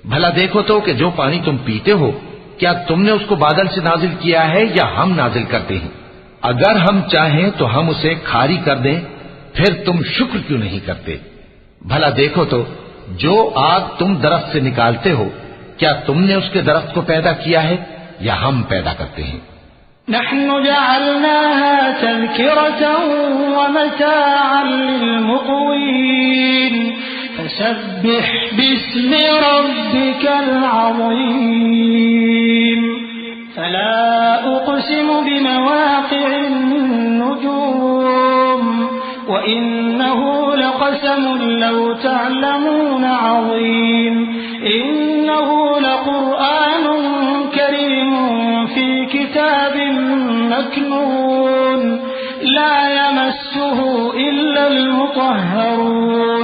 भला देखो तो कि जो पानी तुम पीते हो, क्या तुमने उसको बादल से नाजिल किया है या हम नाजिल करते हैं? अगर हम चाहें तो हम उसे खारी कर दें, फिर तुम शुक्र क्यों नहीं करते? भला देखो तो जो आग तुम दरख्त से निकालते हो, क्या तुमने उसके दरख्त को पैदा किया है या हम पैदा करते हैं? नहनु जअलनाहा तज़किरतन व मताअन लिलमुक़वीन फसब्बिह बिस्मि रब्बिकल अज़ीम फला उक़सिमु बिमवाक़िअन नुजूम व इन्नहु लक़समुन लौ तअलमून अज़ीम इन्नहु लक़ुरआनुन करीमुन फ़ी किताबिन मकनून ला यमस्सुहु इल्लल मुतहहरून